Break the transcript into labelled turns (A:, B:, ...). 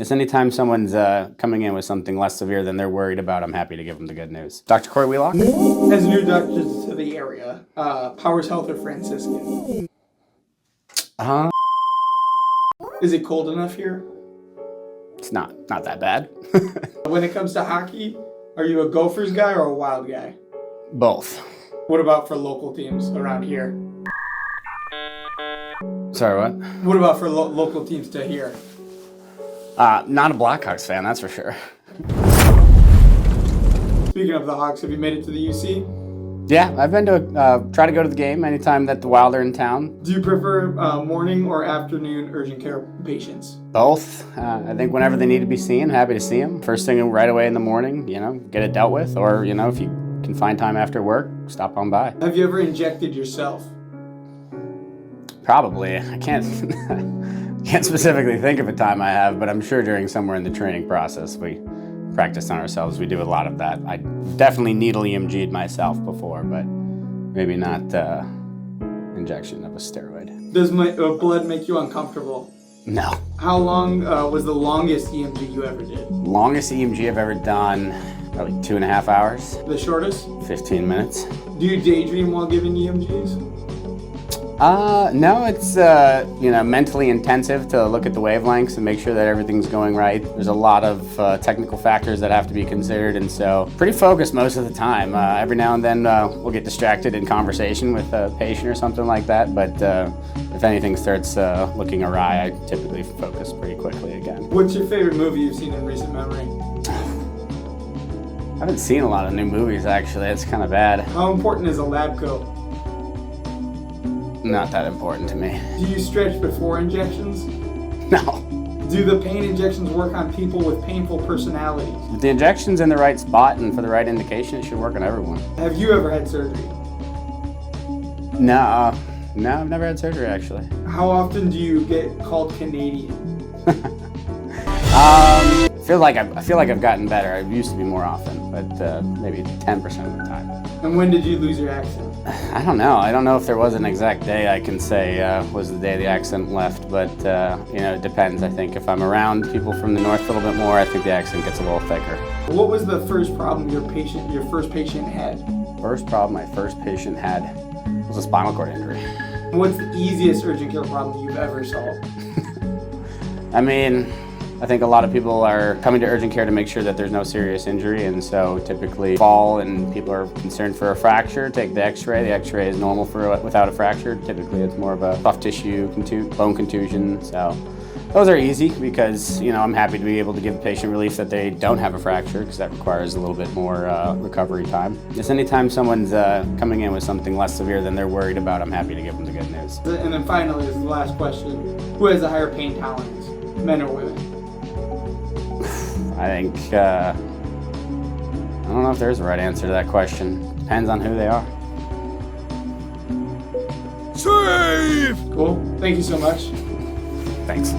A: Just anytime someone's coming in with something less severe than they're worried about, I'm happy to give them the good news. Dr. Corey Wheelock?
B: As a new doctor to the area, Powers Health or Franciscan? Is it cold enough here?
A: It's not that bad.
B: When it comes to hockey, are you a Gophers guy or a Wild guy?
A: Both.
B: What about for local teams around here?
A: Sorry, what?
B: What about for local teams to here?
A: Not a Blackhawks fan, that's for sure.
B: Speaking of the Hawks, have you made it to the UC?
A: Yeah, I've been to try to go to the game anytime that the Wild are in town.
B: Do you prefer morning or afternoon urgent care patients?
A: Both. I think whenever they need to be seen, happy to see them. First thing right away in the morning, get it dealt with. Or, if you can find time after work, stop on by.
B: Have you ever injected yourself?
A: Probably. I can't specifically think of a time I have, but I'm sure during somewhere in the training process we practice on ourselves. We do a lot of that. I definitely needle EMG'd myself before, but maybe not injection of a steroid.
B: Does my blood make you uncomfortable?
A: No.
B: How long was the longest EMG you ever did?
A: Longest EMG I've ever done, probably 2.5 hours.
B: The shortest?
A: 15 minutes.
B: Do you daydream while giving EMGs?
A: No, it's, mentally intensive to look at the wavelengths and make sure that everything's going right. There's a lot of technical factors that have to be considered, and so pretty focused most of the time. Every now and then we'll get distracted in conversation with a patient or something like that, but if anything starts looking awry, I typically focus pretty quickly again.
B: What's your favorite movie you've seen in recent memory?
A: I haven't seen a lot of new movies, actually. It's kind of bad.
B: How important is a lab coat?
A: Not that important to me.
B: Do you stretch before injections?
A: No.
B: Do the pain injections work on people with painful personalities?
A: If the injection's in the right spot and for the right indication, it should work on everyone.
B: Have you ever had surgery?
A: No, I've never had surgery, actually.
B: How often do you get called Canadian?
A: I feel like I've gotten better. I used to be more often, but maybe 10% of the time.
B: And when did you lose your accent?
A: I don't know. I don't know if there was an exact day I can say was the day the accent left, but it depends. I think if I'm around people from the north a little bit more, I think the accent gets a little thicker.
B: What was the first problem your first patient had?
A: First problem my first patient had was a spinal cord injury.
B: What's the easiest urgent care problem you've ever solved?
A: I think a lot of people are coming to urgent care to make sure that there's no serious injury, and so typically fall and people are concerned for a fracture, take the x-ray. The x-ray is normal without a fracture. Typically it's more of a soft tissue bone contusion. So those are easy because I'm happy to be able to give the patient relief that they don't have a fracture, because that requires a little bit more recovery time. Just anytime someone's coming in with something less severe than they're worried about, I'm happy to give them the good news.
B: And then finally, is the last question: who has a higher pain tolerance, men or women?
A: I think, I don't know if there's a right answer to that question. Depends on who they are.
C: Save!
B: Cool. Thank you so much.
A: Thanks.